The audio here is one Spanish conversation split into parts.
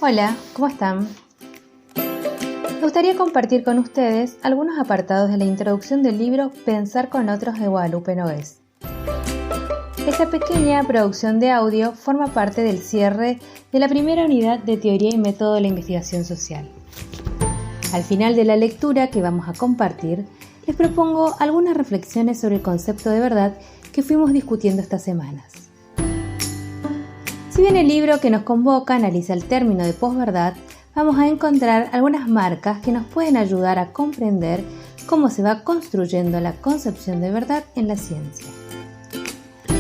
Hola, ¿cómo están? Me gustaría compartir con ustedes algunos apartados de la introducción del libro Pensar con otros de Guadalupe Nogués. Esta pequeña producción de audio forma parte del cierre de la primera unidad de Teoría y Método de la Investigación Social. Al final de la lectura que vamos a compartir, les propongo algunas reflexiones sobre el concepto de verdad que fuimos discutiendo estas semanas. Si bien el libro que nos convoca analiza el término de posverdad, vamos a encontrar algunas marcas que nos pueden ayudar a comprender cómo se va construyendo la concepción de verdad en la ciencia.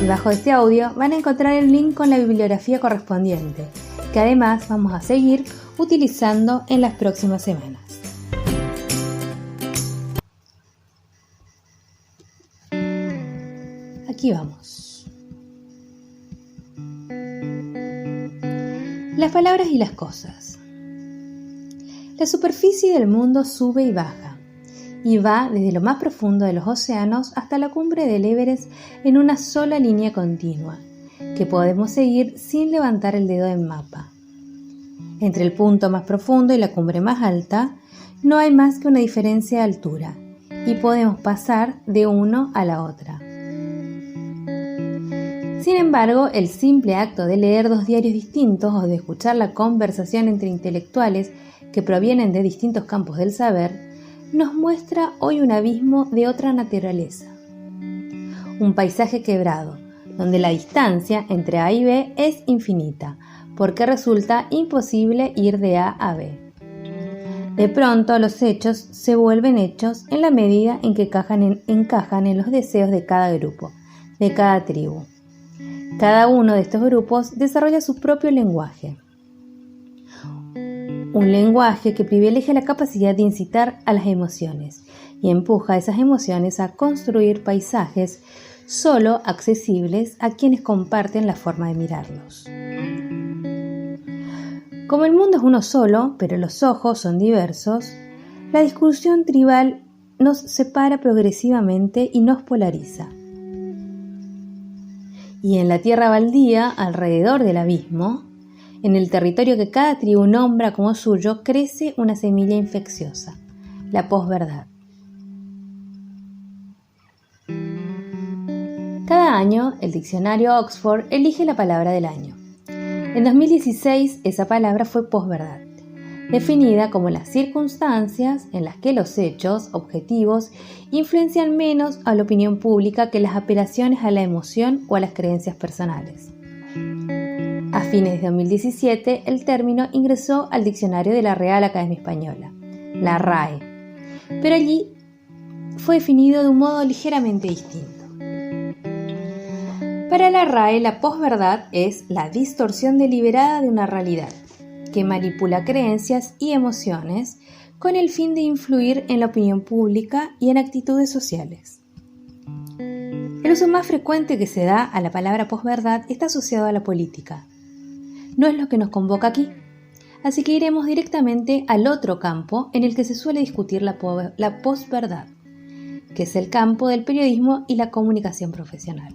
Debajo de este audio van a encontrar el link con la bibliografía correspondiente, que además vamos a seguir utilizando en las próximas semanas. Aquí vamos. Las palabras y las cosas. La superficie del mundo sube y baja, y va desde lo más profundo de los océanos hasta la cumbre del Everest en una sola línea continua, que podemos seguir sin levantar el dedo del mapa. Entre el punto más profundo y la cumbre más alta, no hay más que una diferencia de altura, y podemos pasar de uno a la otra. Sin embargo, el simple acto de leer dos diarios distintos o de escuchar la conversación entre intelectuales que provienen de distintos campos del saber, nos muestra hoy un abismo de otra naturaleza. Un paisaje quebrado, donde la distancia entre A y B es infinita, porque resulta imposible ir de A a B. De pronto, los hechos se vuelven hechos en la medida en que encajan en los deseos de cada grupo, de cada tribu. Cada uno de estos grupos desarrolla su propio lenguaje. Un lenguaje que privilegia la capacidad de incitar a las emociones y empuja a esas emociones a construir paisajes solo accesibles a quienes comparten la forma de mirarlos. Como el mundo es uno solo, pero los ojos son diversos, la discusión tribal nos separa progresivamente y nos polariza. Y en la tierra baldía, alrededor del abismo, en el territorio que cada tribu nombra como suyo, crece una semilla infecciosa, la posverdad. Cada año, el diccionario Oxford elige la palabra del año. En 2016, esa palabra fue posverdad, definida como las circunstancias en las que los hechos objetivos influencian menos a la opinión pública que las apelaciones a la emoción o a las creencias personales. A fines de 2017, el término ingresó al diccionario de la Real Academia Española, la RAE, pero allí fue definido de un modo ligeramente distinto. Para la RAE, la posverdad es la distorsión deliberada de una realidad que manipula creencias y emociones con el fin de influir en la opinión pública y en actitudes sociales. El uso más frecuente que se da a la palabra posverdad está asociado a la política. No es lo que nos convoca aquí, así que iremos directamente al otro campo en el que se suele discutir la posverdad, que es el campo del periodismo y la comunicación profesional.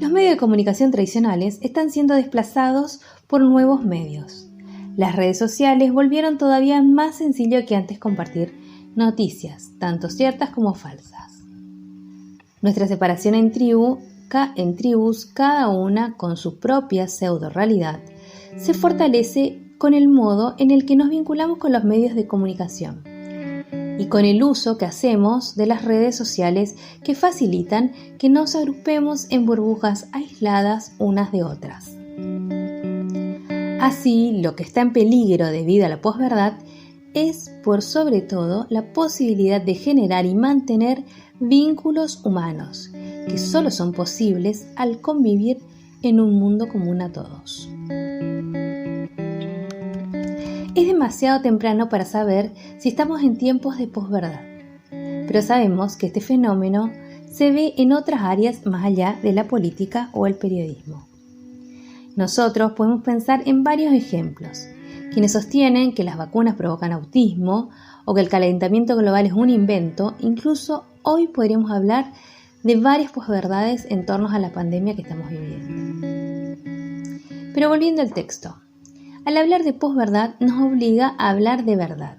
Los medios de comunicación tradicionales están siendo desplazados por nuevos medios. Las redes sociales volvieron todavía más sencillo que antes compartir noticias, tanto ciertas como falsas. Nuestra separación en tribus, cada una con su propia pseudo-realidad, se fortalece con el modo en el que nos vinculamos con los medios de comunicación y con el uso que hacemos de las redes sociales que facilitan que nos agrupemos en burbujas aisladas unas de otras. Así, lo que está en peligro debido a la posverdad es, por sobre todo, la posibilidad de generar y mantener vínculos humanos, que solo son posibles al convivir en un mundo común a todos. Es demasiado temprano para saber si estamos en tiempos de posverdad, pero sabemos que este fenómeno se ve en otras áreas más allá de la política o el periodismo. Nosotros podemos pensar en varios ejemplos. Quienes sostienen que las vacunas provocan autismo o que el calentamiento global es un invento, incluso hoy podríamos hablar de varias posverdades en torno a la pandemia que estamos viviendo. Pero volviendo al texto, al hablar de posverdad nos obliga a hablar de verdad.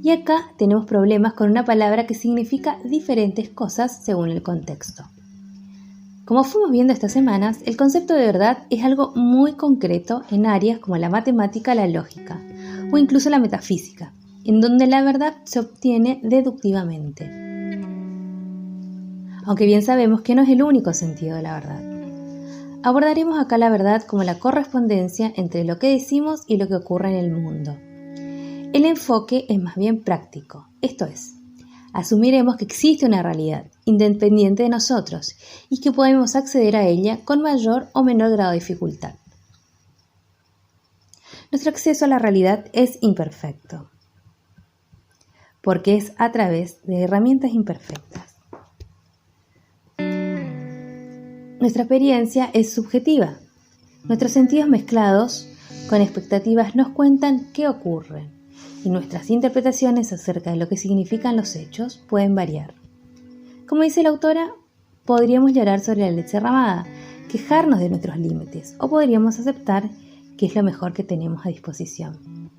Y acá tenemos problemas con una palabra que significa diferentes cosas según el contexto. Como fuimos viendo estas semanas, el concepto de verdad es algo muy concreto en áreas como la matemática, la lógica o incluso la metafísica, en donde la verdad se obtiene deductivamente. Aunque bien sabemos que no es el único sentido de la verdad. Abordaremos acá la verdad como la correspondencia entre lo que decimos y lo que ocurre en el mundo. El enfoque es más bien práctico, esto es, asumiremos que existe una realidad independiente de nosotros y que podemos acceder a ella con mayor o menor grado de dificultad. Nuestro acceso a la realidad es imperfecto, porque es a través de herramientas imperfectas. Nuestra experiencia es subjetiva. Nuestros sentidos mezclados con expectativas nos cuentan qué ocurre, y nuestras interpretaciones acerca de lo que significan los hechos pueden variar. Como dice la autora, podríamos llorar sobre la leche derramada, quejarnos de nuestros límites, o podríamos aceptar que es lo mejor que tenemos a disposición.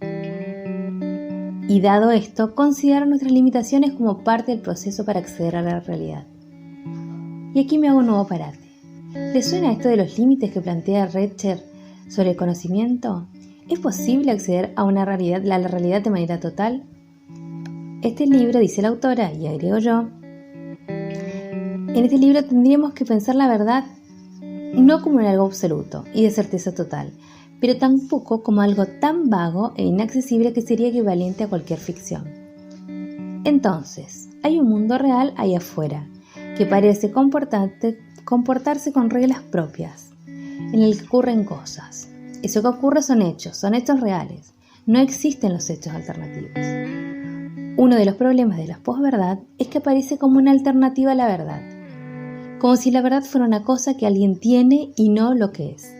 Y dado esto, considerar nuestras limitaciones como parte del proceso para acceder a la realidad. Y aquí me hago un nuevo parate. ¿Les suena esto de los límites que plantea Retcher sobre el conocimiento? ¿Es posible acceder a la realidad de manera total? Este libro, dice la autora, y agrego yo, en este libro tendríamos que pensar la verdad no como en algo absoluto y de certeza total, pero tampoco como algo tan vago e inaccesible que sería equivalente a cualquier ficción. Entonces, hay un mundo real ahí afuera, que parece comportarse con reglas propias, en el que ocurren cosas. Eso que ocurre son hechos reales, no existen los hechos alternativos. Uno de los problemas de la posverdad es que aparece como una alternativa a la verdad, como si la verdad fuera una cosa que alguien tiene y no lo que es.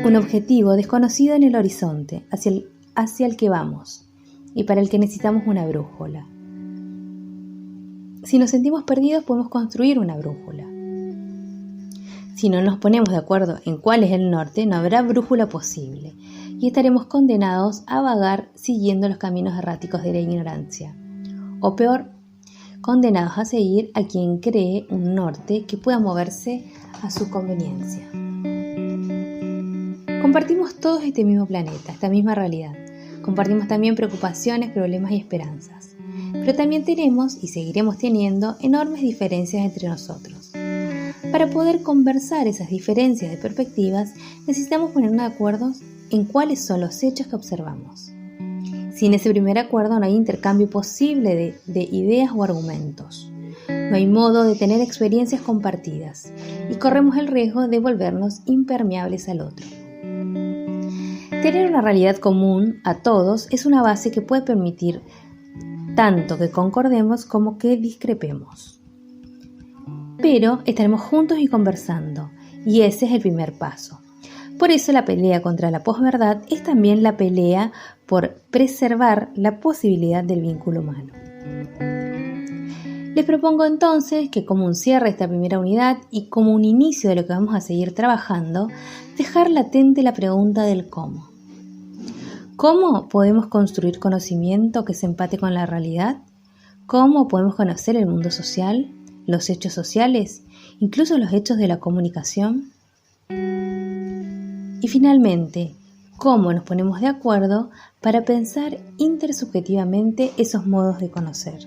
Un objetivo desconocido en el horizonte, hacia el que vamos, y para el que necesitamos una brújula. Si nos sentimos perdidos, podemos construir una brújula. Si no nos ponemos de acuerdo en cuál es el norte, no habrá brújula posible, y estaremos condenados a vagar siguiendo los caminos erráticos de la ignorancia. O peor, condenados a seguir a quien cree un norte que pueda moverse a su conveniencia. Compartimos todos este mismo planeta, esta misma realidad. Compartimos también preocupaciones, problemas y esperanzas. Pero también tenemos y seguiremos teniendo enormes diferencias entre nosotros. Para poder conversar esas diferencias de perspectivas, necesitamos ponernos de acuerdo en cuáles son los hechos que observamos. Sin ese primer acuerdo no hay intercambio posible de ideas o argumentos. No hay modo de tener experiencias compartidas y corremos el riesgo de volvernos impermeables al otro. Tener una realidad común a todos es una base que puede permitir tanto que concordemos como que discrepemos. Pero estaremos juntos y conversando, y ese es el primer paso. Por eso la pelea contra la posverdad es también la pelea por preservar la posibilidad del vínculo humano. Les propongo entonces que como un cierre a esta primera unidad y como un inicio de lo que vamos a seguir trabajando, dejar latente la pregunta del cómo. ¿Cómo podemos construir conocimiento que se empate con la realidad? ¿Cómo podemos conocer el mundo social, los hechos sociales, incluso los hechos de la comunicación? Y finalmente, ¿cómo nos ponemos de acuerdo para pensar intersubjetivamente esos modos de conocer?